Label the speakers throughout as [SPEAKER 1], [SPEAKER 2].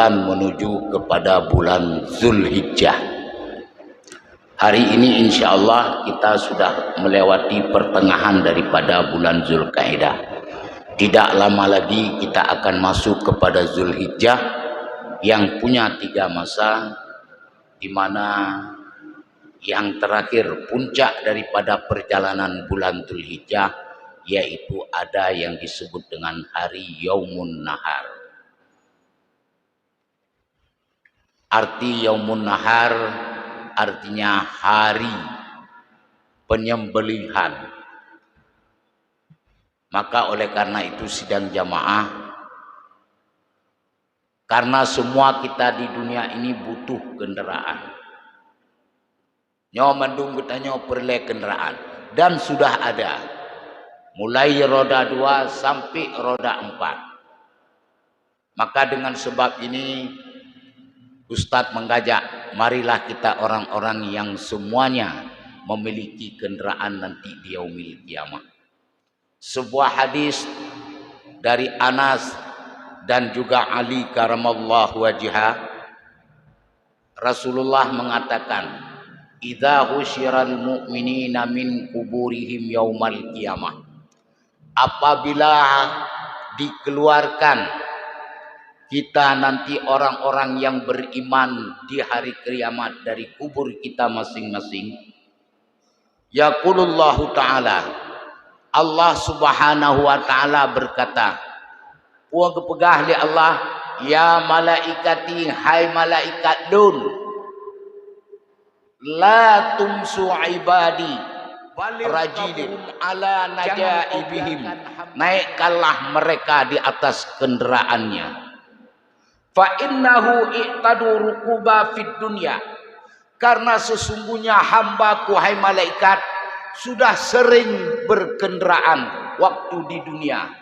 [SPEAKER 1] bulan menuju kepada bulan Zulhijjah. Hari ini insya Allah kita sudah melewati pertengahan daripada bulan Zulkaidah. Tidak lama lagi kita akan masuk kepada Zulhijjah yang punya 3 masa, di mana yang terakhir puncak daripada perjalanan bulan Zulhijjah yaitu ada yang disebut dengan hari Yaumun Nahar. Arti Yaumun Nahar artinya hari penyembelihan. Maka oleh karena itu sidang jamaah, karena semua kita di dunia ini butuh kendaraan. Nyo mendung kita perlu kendaraan dan sudah ada. Mulai roda 2 sampai roda 4. Maka dengan sebab ini Ustadz mengajak, marilah kita orang-orang yang semuanya memiliki kendaraan nanti di yaumil kiamah. Sebuah hadis dari Anas dan juga Ali karamallahu wajhah, Rasulullah mengatakan, idza husyiral mu'minina min kuburihim yaumal qiyamah, apabila dikeluarkan kita nanti orang-orang yang beriman di hari kiamat dari kubur kita masing-masing, yaqulullahu ta'ala, Allah subhanahu wa ta'ala berkata, puang kepegah li Allah, ya malaikati, hai malaikat dun, la tumsu ibadi rajilin ala najaibihim, naikkanlah mereka di atas kendaraannya. Fa innahu i'tadu rukuba fid dunya, karena sesungguhnya hambaku hai malaikat sudah sering berkendaraan waktu di dunia.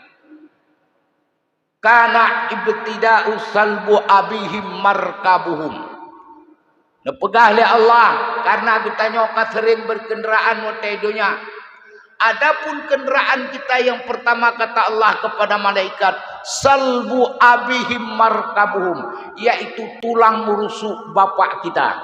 [SPEAKER 1] Kana ibtida'u salbu abihim markabuhum, nepegah li Allah karena kita nyoka sering berkendaraan waktu dunia. Adapun kendaraan kita yang pertama kata Allah kepada malaikat, salbu abihim markabuhum, yaitu tulang rusuk bapak kita.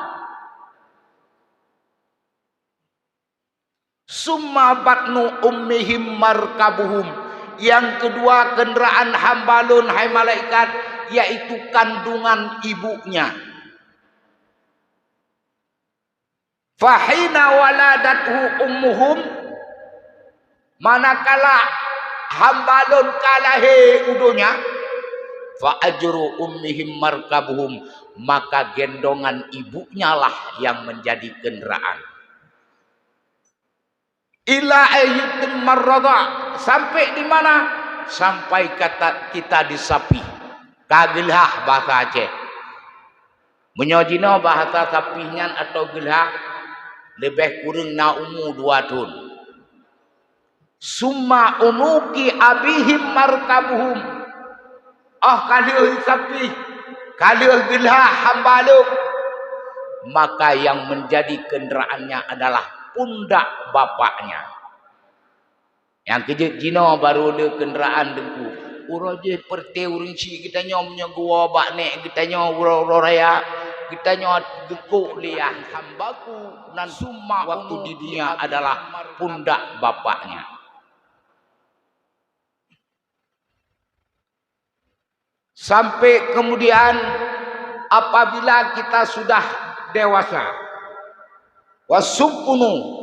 [SPEAKER 1] Summa batnu ummihim markabuhum, yang kedua kendaraan hambalun hai malaikat yaitu kandungan ibunya. Fahina waladathu ummuhum, manakala hambalun kalahe udunya, fa ajru ummihim markabuhum, maka gendongan ibunya lah yang menjadi kendaraan. Ila ayyutim marradha, sampai di mana? Sampai kata kita di sapi. Kagelah bahasa Aceh. Menyojino bahasa sapihnyan atau gelah lebih kurang na umur 2 tahun. Summa unuki abihim markabuhum. Oh kalian sapi, kalian gelah hambaluk, maka yang menjadi kendaraannya adalah pundak bapaknya. Yang kejut jino baru ada kenderaan dengku. Uraje perte urinci kita nyomnya gua baknek kita nyo raya kita nyo gekuk liah hambaku dan summa waktu di dunia adalah pundak bapaknya. Sampai kemudian apabila kita sudah dewasa, wasukunu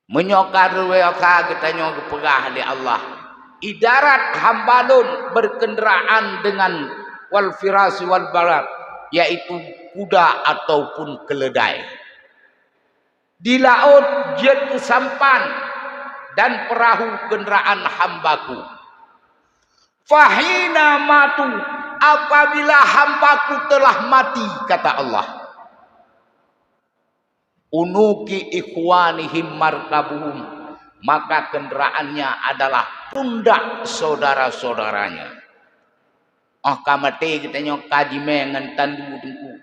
[SPEAKER 1] menyokar weka kita nyok pegah li Allah, idarat hambalun berkendaraan dengan wal firasi wal barat, yaitu kuda ataupun keledai. Di laut jet sampan dan perahu kendaraan hambaku. Fahina matu, apabila hambaku telah mati kata Allah, unuki ikhwanihim markabuhum, maka kendaraannya adalah pundak saudara-saudaranya. Oh kamate kita nyok kaji me ngan tandu dengku.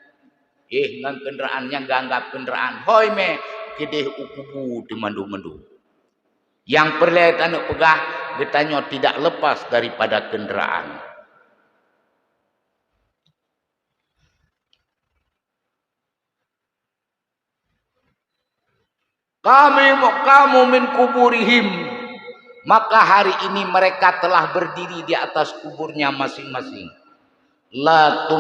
[SPEAKER 1] Ngan kendaraannya ganggap kendaraan. Hoi me kedeh ukubu di mandu-mandu. Yang perlu tanuk pegah getanyo tidak lepas daripada kenderaan. Kamu min kuburihim, maka hari ini mereka telah berdiri di atas kuburnya masing-masing. La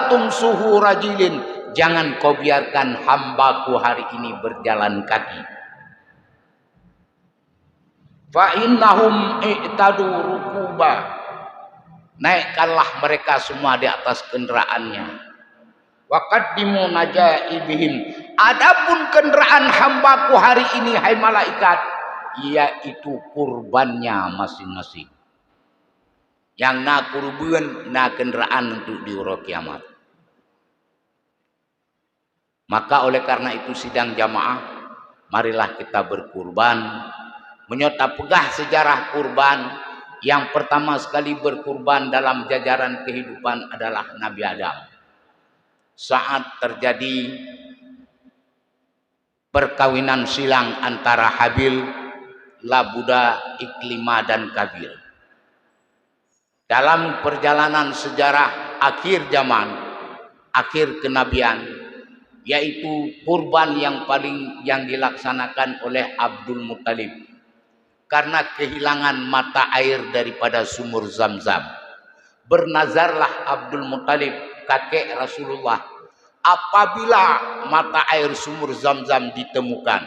[SPEAKER 1] tumsuhu rajilin, jangan kau biarkan hambaku hari ini berjalan kaki. Fa innahum i'tadu rukuba, naikkanlah mereka semua di atas kenderaannya. Wa qaddimu najaibihim, adapun kenderaan hambaku hari ini hai malaikat, yaitu kurbannya masing-masing. Yang na kurban, na kenderaan untuk di hari kiamat. Maka oleh karena itu sidang jamaah, marilah kita berkurban, menyota pegah sejarah kurban. Yang pertama sekali berkurban dalam jajaran kehidupan adalah Nabi Adam. Saat terjadi perkawinan silang antara Habil, Labuda, Iklimah dan Kabil. Dalam perjalanan sejarah akhir zaman, akhir kenabian, yaitu kurban yang dilaksanakan oleh Abdul Muttalib karena kehilangan mata air daripada sumur Zamzam. Bernazarlah Abdul Muttalib, kakek Rasulullah, apabila mata air sumur Zamzam ditemukan,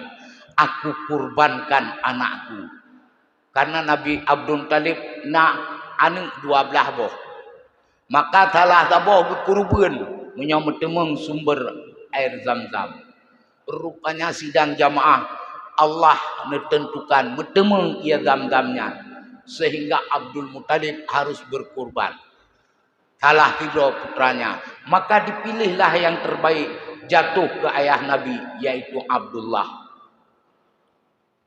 [SPEAKER 1] aku kurbankan anakku. Karena Nabi Abdul Muttalib nak anak 12 boh. Maka salah boh berkurban menyametemeng sumber air Zamzam. Rupanya sidang jamaah, Allah menentukan bertemeng ia Zamzamnya, sehingga Abdul Muttalib harus berkurban. Salah tiga putranya, maka dipilihlah yang terbaik jatuh ke ayah Nabi, yaitu Abdullah.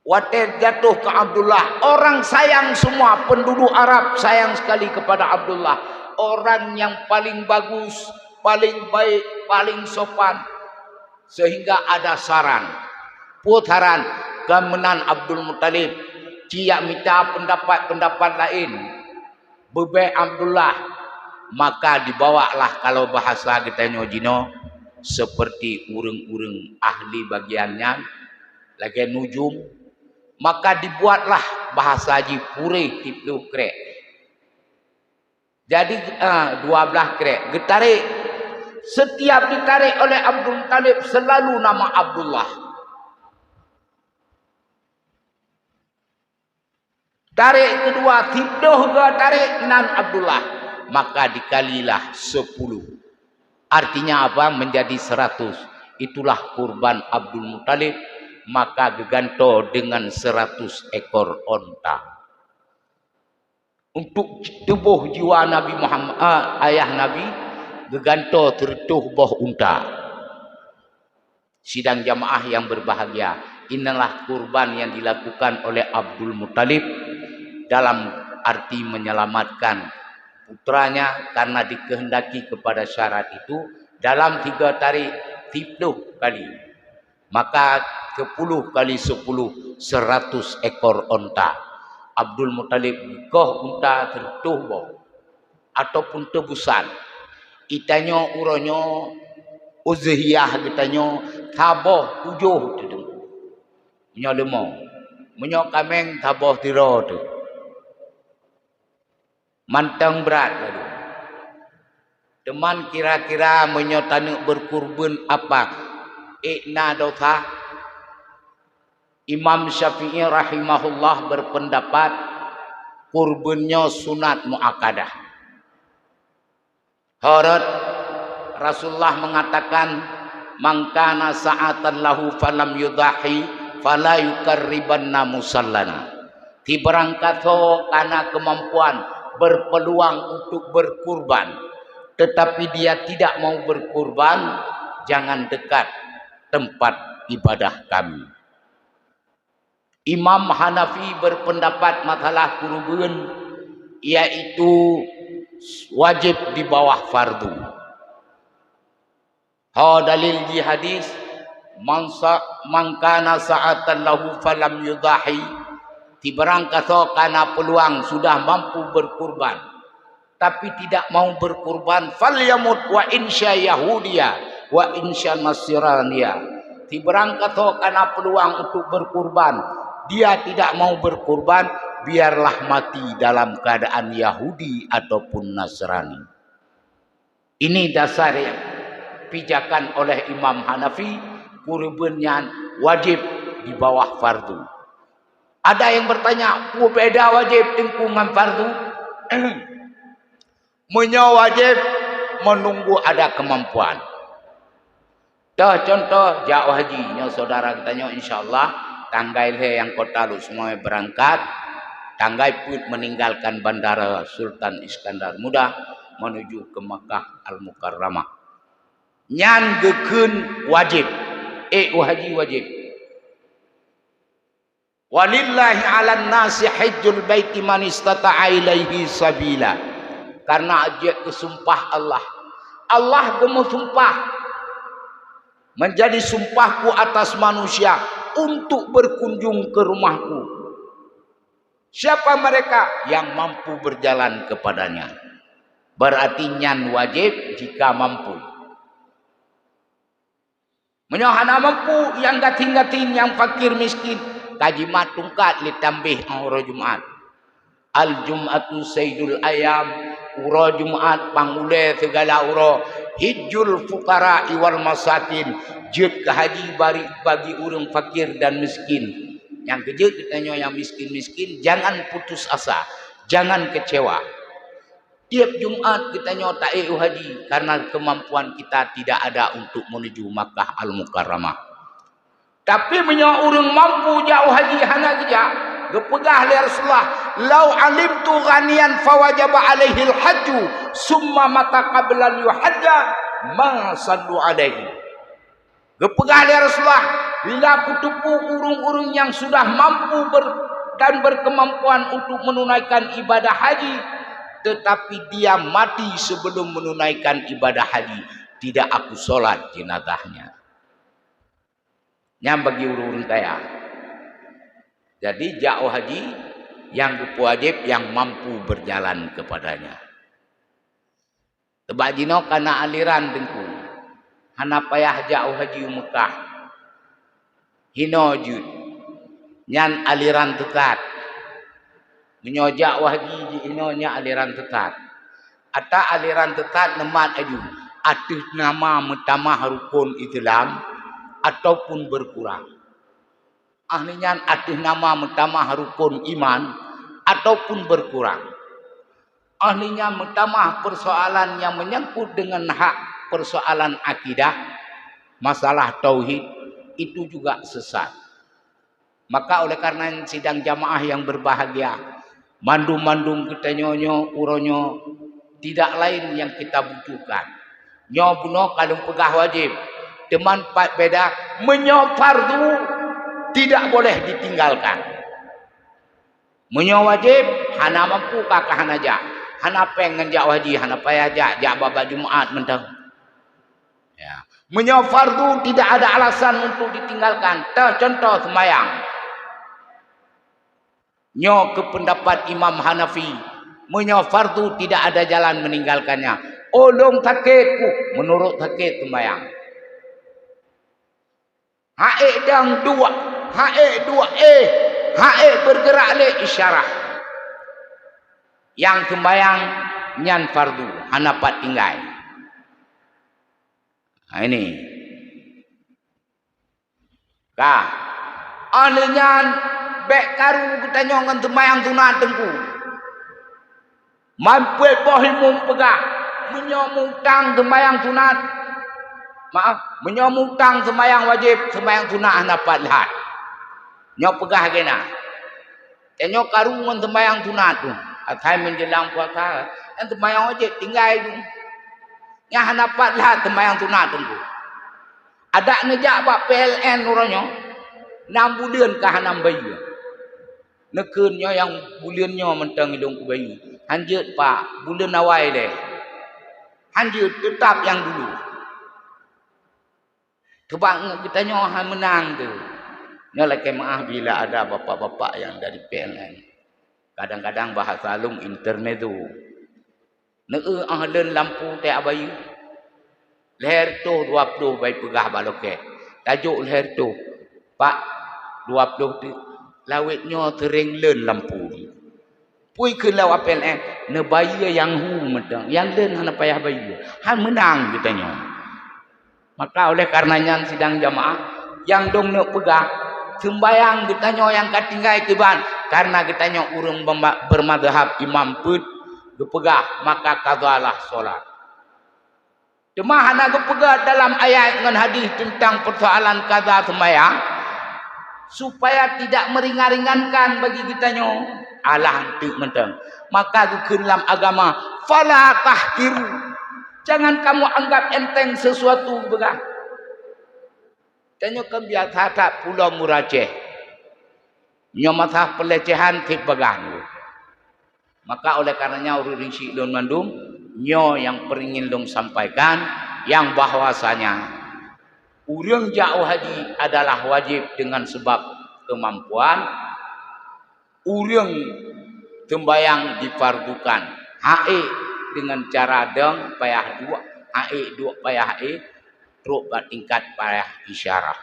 [SPEAKER 1] Waktu jatuh ke Abdullah, orang sayang semua, penduduk Arab sayang sekali kepada Abdullah. Orang yang paling bagus, paling baik, paling sopan. Sehingga ada saran, putaran kemenan Abdul Muttalib, cia minta pendapat-pendapat lain, bebe Abdullah. Maka dibawalah, kalau bahasa kita nyojino, seperti ureng-ureng ahli bagiannya lagi nujum, maka dibuatlah bahasa haji pure tipu krek. Jadi 12 krek getarik, setiap ditarik oleh Abdul Muttalib selalu nama Abdullah. Tarik kedua tipdoh ke tarik nan Abdullah, maka dikalilah 10. Artinya apa? Menjadi 100. Itulah kurban Abdul Muttalib. Maka geganto dengan 100 ekor onta. Untuk tubuh jiwa Nabi Muhammad, ayah Nabi, geganto tertuh boh unta. Sidang jamaah yang berbahagia, inilah kurban yang dilakukan oleh Abdul Muttalib dalam arti menyelamatkan putranya, karena dikehendaki kepada syarat itu dalam 3 tarik 30 kali, maka 10 kali 10 100 ekor onta. Abdul Muttalib goh unta tertuh boh ataupun tebusan, itanyo uronyo uzhiyah gitanyo taboh 7 tu menyo lemo menyo kameng taboh 3 tu mantang berat lalu. Teman kira-kira menyotanuk berkurban apa? Ikna dosa. Imam Syafi'i rahimahullah berpendapat kurbannya sunat muakkadah. Harat Rasulullah mengatakan, "Mangkana sa'atan lahu falam yudahi fala yukarribanna musallana." Diberangkato karena kemampuan, berpeluang untuk berkurban, tetapi dia tidak mau berkurban, jangan dekat tempat ibadah kami. Imam Hanafi berpendapat masalah kurban yaitu wajib di bawah fardu. Dalil di hadis, man kana sa'atan lahu falam yudahi, Tiberang kata karena peluang sudah mampu berkurban, tapi tidak mau berkurban, falyamut wa insya Yahudiya wa insya Nasraniya. Tiberang kata karena peluang untuk berkurban, dia tidak mau berkurban, biarlah mati dalam keadaan Yahudi ataupun Nasrani. Ini dasar yang pijakan oleh Imam Hanafi, kurbannya wajib di bawah fardu. Ada yang bertanya, beda wajib dengan fardu? Wajib menunggu ada kemampuan. Contoh jauh haji, saudara katanya insyaallah tanggal yang kota lu semua berangkat, tanggal pun meninggalkan bandara Sultan Iskandar Muda menuju ke Makkah Al-Mukarramah. Nyan gekeun wajib, haji wajib. Walillahi 'alan nasi hajjul baiti man istata'a ilaihi sabila. Karena ajak kesumpah Allah. Allah gemu sumpah. Menjadi sumpahku atas manusia untuk berkunjung ke rumahku. Siapa mereka yang mampu berjalan kepadanya? Berarti nyan wajib jika mampu. Menyohana mampu yang gating-gating, yang fakir miskin. Kajimat tungkat litambih uro Jumat. Al-Jum'atu Sayyidul Ayam. Uro Jumat pangule segala uro. Hijjul Fukara Iwal Masakin. Jud ke haji bagi orang fakir dan miskin. Yang kejut katanya yang miskin-miskin. Jangan putus asa. Jangan kecewa. Tiap Jumat katanya tak haji. Karena kemampuan kita tidak ada untuk menuju Makkah Al-Mukarramah. Tapi menyo urang mampu jauh haji hana geja gepegah li Rasulullah lau alimtu ghaniyan fawajaba alaihi al-hajju summa mata qabla yuhajja ma sallu alaihi. Gepegah li Rasulullah bila aku tepu urung-urung yang sudah mampu dan berkemampuan untuk menunaikan ibadah haji, tetapi dia mati sebelum menunaikan ibadah haji, tidak aku solat jenazahnya. Yang bagi urun kaya. Jadi jauh haji yang wajib yang mampu berjalan kepadanya. Tebak jino karena aliran dengku. Hana payah jauh haji Mekah. Hino jud. Nyan aliran tetat. Menyojak haji di inonya aliran tetat. Ata aliran tetat nemat aju. Atus nama metamah rukun Islam ataupun berkurang. Ahlinya atus nama metamah rukun iman ataupun berkurang. Ahlinya metamah persoalan yang menyangkut dengan hak persoalan akidah, masalah tauhid, itu juga sesat. Maka oleh karena sidang jamaah yang berbahagia, mandum-mandum kita nyonyo, uronyo, tidak lain yang kita butuhkan. Nyobuno kalung pegah wajib. Teman pak beda menyo fardu tidak boleh ditinggalkan. Menyo wajib hana mampu kakak hana ja. Hana pengen ja haji, hana payah ja baba Jumat mentang. Ya. Menyo fardu tidak ada alasan untuk ditinggalkan. Contoh sembahyang. Nyo ke pendapat Imam Hanafi, menyo fardu tidak ada jalan meninggalkannya. Olong takitku menurut takit sembahyang. Hae dang dua, hae dua hae bergerak le isyarah. Yang sembahyang nyan fardu, hanapat tinggal. Nah ini. Kah, ane nyan bek karu kita nyongan sembahyang tunat tengku. Mampu pohimum pegah, menyomutang sembahyang tunat. Maaf, menyomutang sembahyang wajib, sembahyang sunah hanapat lihat. Nyok pegah gena. Nyok karungan sembahyang sunah tu. Atai menjelang puasa, yang sembahyang wajib tinggal tu. Yang hanapat lihat sembahyang sunah tu. Ada ngejak bak PLN uranyo 6 bulan kah 6 bayi. Nekeunnya yang bulannya mentang hidung ku bayi. Hanjut pak, bulan awal deh. Hanjut tetap yang dulu. Tebak kita nyohan menang tu. Nyolek maaf bila ada bapak-bapak yang dari PLN. Kadang-kadang bahasa lung intermedu. Neu ahlen lampu teh abayu. Leher tu 20 baik pegah baloke. Tajuk leher tu. Pak 20 tu lawitnya tering len lampu. Pui ke law PLN ne bayi yang hu medang. Yang len hana payah bayi. Han menang katanya. Maka oleh karenanya sidang jamaah yang dong nak pegah sembayang ditanya yang katinggai keban karena ditanya urang bermadhab imam put gepegah maka qadalah solat. Cuma hana gepegah dalam ayat dengan hadis tentang persoalan qada sembayang supaya tidak meringan-ringankan bagi kitanya alah henti menteng. Maka gekeun dalam agama fala tahkiru. Jangan kamu anggap enteng sesuatu begah. Tanya kebiasaan tak pulau murajeh. Nyomatah pelecehan tik begang. Maka oleh karenanya urut rinsi lon mandum nyo yang peringin long sampaikan yang bahwasanya urang jauh haji adalah wajib dengan sebab kemampuan. Urang tembayang difardukan. Hae dengan cara deng payah dua. Hae dua payah hae. Truk tingkat payah isyarah.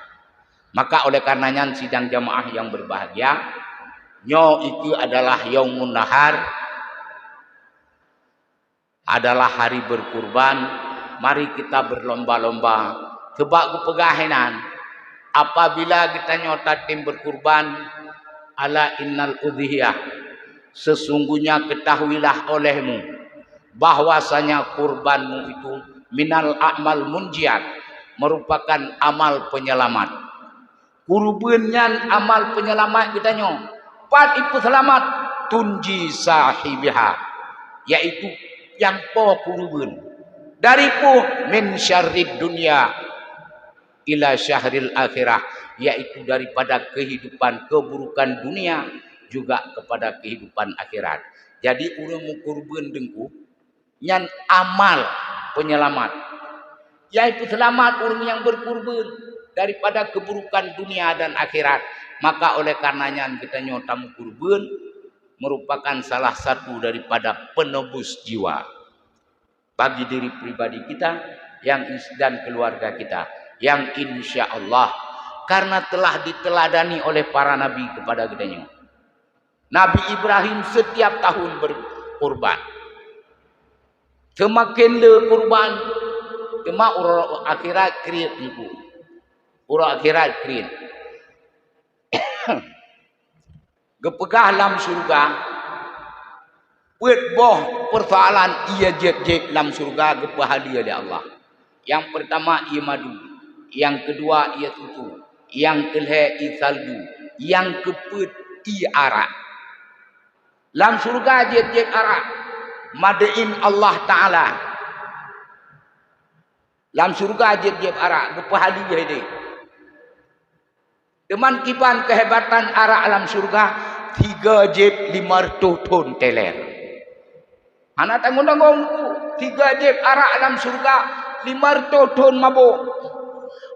[SPEAKER 1] Maka oleh karenanya sidang jamaah yang berbahagia, nyo itu adalah yaumun nahar, adalah hari berkurban. Mari kita berlomba-lomba kebak kepegahenan. Apabila kita nyota tim berkurban, ala innal udhiyah, sesungguhnya ketahuilah olehmu bahwasanya kurbanmu itu minal a'mal munjiat, merupakan amal penyelamat. Kurbannya amal penyelamat kita nyo. Pat itu selamat tunji sahibiha, yaitu yang po kurban. Dari po min syarrid dunia ila syahril akhirah, yaitu daripada kehidupan keburukan dunia juga kepada kehidupan akhirat. Jadi urang mu kurban dengku nyan amal penyelamat. Yaitu selamat orang yang berkurban daripada keburukan dunia dan akhirat. Maka oleh karenanya kita nyotamu kurban merupakan salah satu daripada penebus jiwa bagi diri pribadi kita yang dan keluarga kita yang insya Allah karena telah diteladani oleh para nabi kepada kita. Nabi Ibrahim setiap tahun berkurban. Semakin le kurban cuma urang akhirat kriet niku. Urang akhirat kriet. Gepegah dalam surga. Buat boh persoalan ia jet dalam surga gepahalia oleh Allah. Yang pertama ia madu, yang kedua ia susu, yang kelih ia salju, yang keput ia arak. Dalam surga jet arak. Madain Allah Ta'ala. Dalam surga jeb arak gepahali jadi. Teman kipan kehebatan arak dalam surga 3 jeb 500 ton teler. Anak tanggung-tanggung 3 jeb arak dalam surga 500 ton mabuk.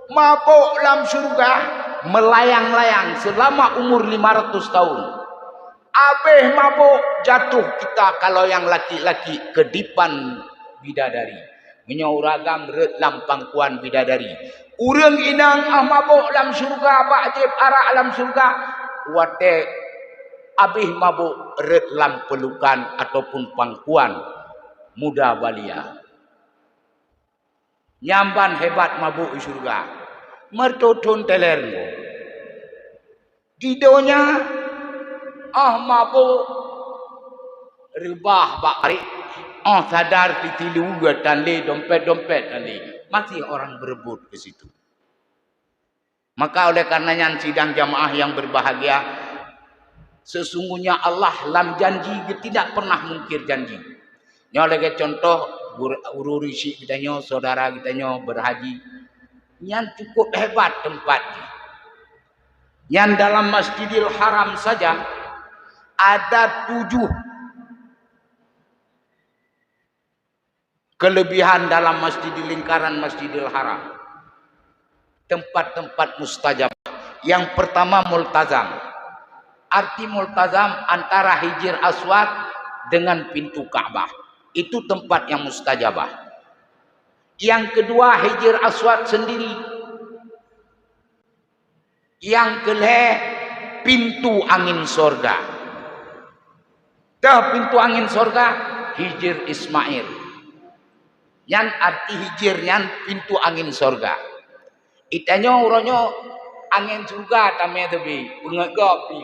[SPEAKER 1] Mabuk dalam surga melayang-layang selama umur 500 tahun. Abeh mabuk jatuh kita kalau yang laki-laki kedipan bidadari. Menyauragam ret lampangkuan bidadari. Urang inang mabuk dalam surga bajib arak dalam surga. Wate abih mabuk ret lam pelukan ataupun pangkuan muda balia. Nyamban hebat mabuk di surga. Mertotun telermu. Idonya mabuk rebah bakari. Sadar titilu dan le dompet dan le. Masih orang berebut ke situ. Maka oleh karenanya sidang jamaah yang berbahagia, sesungguhnya Allah lam janji tidak pernah mungkir janji. Nyoleh contoh ururisi kita nyo, saudara kita nyo berhaji. Yang cukup hebat tempatnya. Yang dalam Masjidil Haram saja ada 7 kelebihan dalam masjid di lingkaran Masjidil Haram. Tempat-tempat mustajab Yang pertama multazam. Arti multazam antara Hijr Aswad dengan pintu Ka'bah. Itu tempat yang mustajabah. Yang kedua Hijr Aswad sendiri. Yang kelima pintu angin sorga. Dah pintu angin sorga Hijr Ismail. Yang arti hijir yang pintu angin sorga. Itanya uronyo angin surga tamnya tebi pengegapi.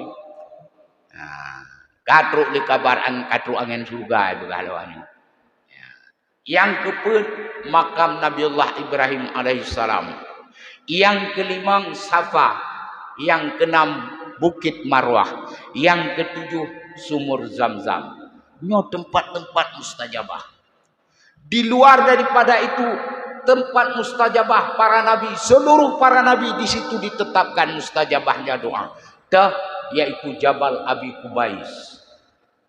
[SPEAKER 1] Nah, katruk di kabaran katruk angin surga itu galauannya. Yang keempat makam Nabiullah Ibrahim alaihissalam. Yang kelima Safa. Yang keenam Bukit Marwah. Yang ketujuh sumur Zamzam. Ini tempat-tempat mustajabah. Di luar daripada itu tempat mustajabah para nabi, seluruh para nabi di situ ditetapkan mustajabahnya doa. Yaitu Jabal Abi Kubais.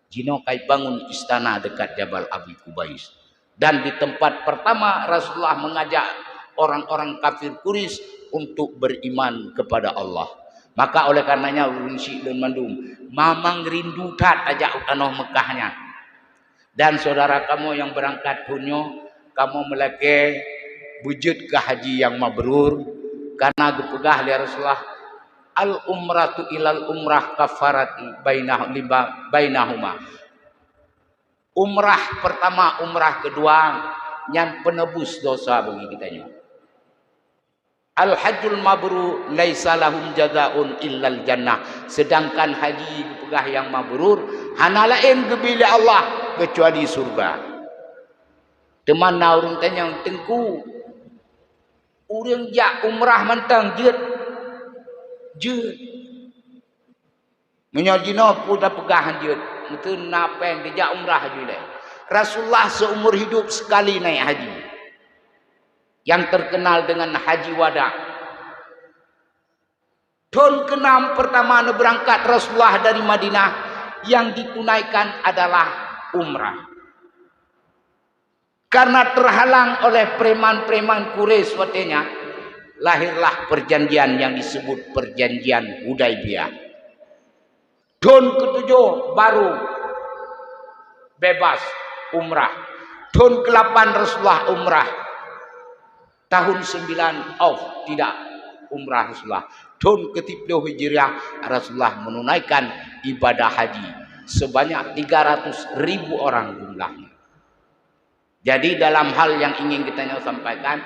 [SPEAKER 1] Jino kai bangun istana dekat Jabal Abi Kubais. Dan di tempat pertama Rasulullah mengajak orang-orang kafir Quraisy untuk beriman kepada Allah. Maka oleh karenanya ulun syik dan mandum mamang rindu tat ajak utanoh Mekahnya. Dan saudara kamu yang berangkat punyo, kamu melake wujud ke haji yang mabrur karena gepegah li Rasulullah al umratu ilal umrah kafarati bainahuma. Umrah pertama, umrah kedua yang penebus dosa bagi kitanya. Al hajjul mabrur laisa lahum jazaun illal jannah. Sedangkan haji gepegah yang mabrur hana lain gebila Allah kecuali surga. Teman orang tanya tengku orang jak umrah mentang jet menyajino puda pegahan jet itu napeng dia umrah jule. Rasulullah seumur hidup sekali naik haji yang terkenal dengan haji wada. Tahun ke-6 pertama berangkat Rasulullah dari Madinah yang ditunaikan adalah umrah. Karena terhalang oleh preman-preman Quraisy watenya, lahirlah perjanjian yang disebut perjanjian Hudaibiyah. Tahun ke-7 baru bebas umrah. Tahun ke-8 Rasulullah umrah. Tahun 9 tidak umrah Rasulullah. Tahun ke-10 Hijriah Rasulullah menunaikan ibadah haji sebanyak 300.000 orang jumlahnya. Jadi dalam hal yang ingin kita sampaikan,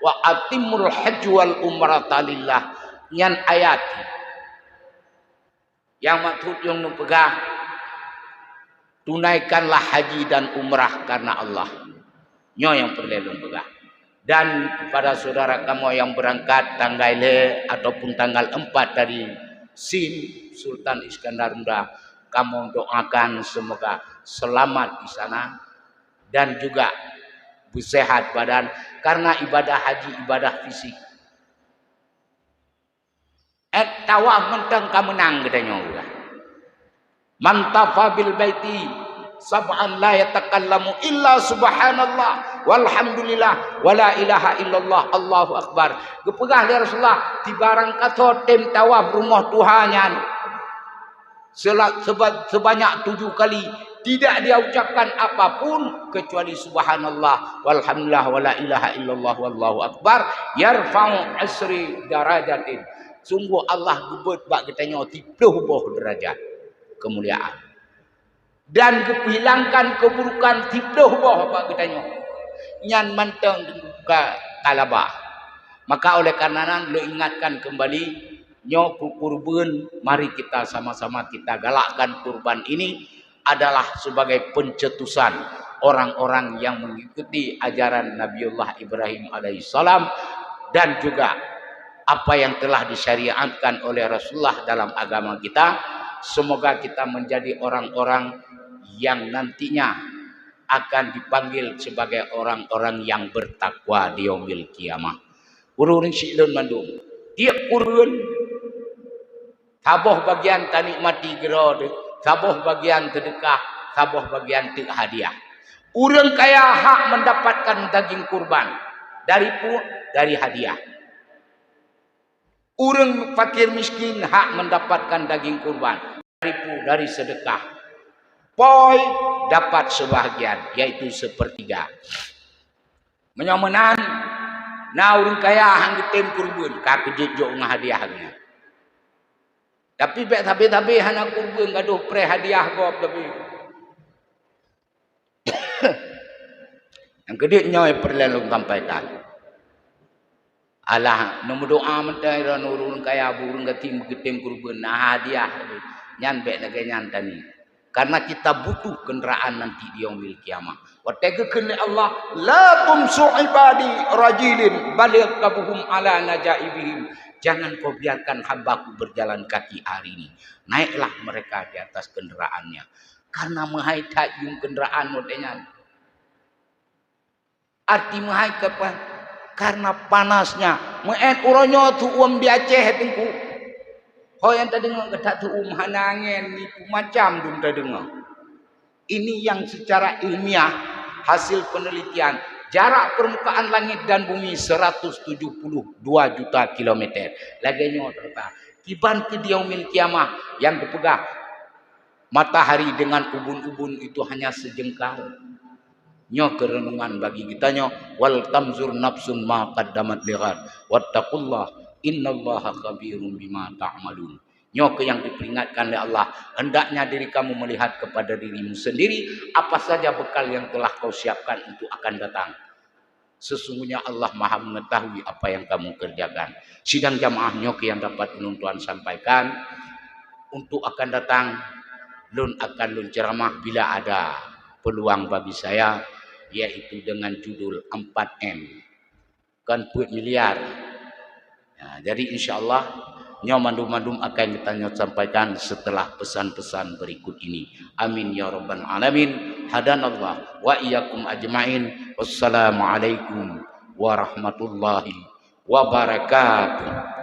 [SPEAKER 1] wa atimul hajj wal umrata lillah, nyan ayat yang maksud yang nupegah tunaikanlah haji dan umrah karena Allah. Nyo yang perlu pegah. Dan kepada saudara kamu yang berangkat tanggal ataupun tanggal 4 dari SIM Sultan Iskandar Muda, kamu doakan semoga selamat di sana dan juga bersehat badan karena ibadah haji ibadah fisik. Tawaf mentang kamu menang katanya juga. Mantafa bil baiti sab'an la yatakallamu illa subhanallah walhamdulillah wala ilaha illallah Allahu akbar. Gepegah dia Rasulullah di barang kata tem tawaf rumah Tuhannya sebanyak 7 kali tidak dia ucapkan apapun kecuali subhanallah walhamdulillah wala ilaha illallah wallahu akbar yarfa'u asri darajatin. Sungguh Allah gebet bak kitanya 30 derajat kemuliaan. Dan hilangkan keburukan 30 bak kitanya. Nyan manteng ke kalabah. Maka oleh karena lo ingatkan kembali nyo kurban, mari kita sama-sama kita galakkan kurban ini adalah sebagai pencetusan orang-orang yang mengikuti ajaran Nabiullah Ibrahim alaihissalam dan juga apa yang telah disyariatkan oleh Rasulullah dalam agama kita. Semoga kita menjadi orang-orang yang nantinya akan dipanggil sebagai orang-orang yang bertakwa di yaumil kiamah. Urun silun mandum. Tiap urun saboh bagian tanikmati gerode, saboh bagian sedekah, saboh bagian tik hadiah. Urang kaya hak mendapatkan daging kurban dari hadiah. Orang fakir miskin hak mendapatkan daging kurban dari sedekah. Poi dapat sebahagian, yaitu sepertiga. Menyomenan, nah orang kaya hang getem kurban, kakejit jo ngahadiahnya. Tapi tapi hana kurban gaduh pre hadiah gop tapi. Yang kedua nyoy perlu sampaikan. Alah nombor doa mentai ran urun kaya burung gatim getem kurban nah hadiah nyan be naga nyan tani. Karena kita butuh kendaraan nanti di yaumil kiamah. Wa tagakun Allah la tumsu ibadi rajilin balik kabuhum ala najaibihim. Jangan kau biarkan hambaku berjalan kaki hari ini. Naiklah mereka di atas kendaraannya. Karena mahai tayung kendaraan modenya. Arti mahai kapan? Karena panasnya. Maen uronyo tu di Aceh tengku. Ho yang tadi dengar kata tu hanangen itu macam dum tadi dengar. Ini yang secara ilmiah hasil penelitian jarak permukaan langit dan bumi 172 juta kilometer. Laganya terta. Kiban ke yaumil kiamah yang dipegang matahari dengan ubun-ubun itu hanya sejengkal. Nyo kerenungan bagi kita nyo wal tamzur nafsun ma qaddamat lighad wattaqullah innallaha khabirum bima ta'malun. Nyo ke yang diperingatkan oleh Allah, hendaknya diri kamu melihat kepada dirimu sendiri apa saja bekal yang telah kau siapkan untuk akan datang. Sesungguhnya Allah Maha mengetahui apa yang kamu kerjakan. Sidang jamaah nyo ke yang dapat penuntuan sampaikan untuk akan datang lun ceramah bila ada peluang bagi saya, yaitu dengan judul 4M kan puit miliar. Nah, jadi insyaallah nyo mandum-mandum akan kita sampaikan setelah pesan-pesan berikut ini. Amin ya rabbal alamin. Hadanallah wa iyyakum ajmain. Wassalamualaikum warahmatullahi wabarakatuh.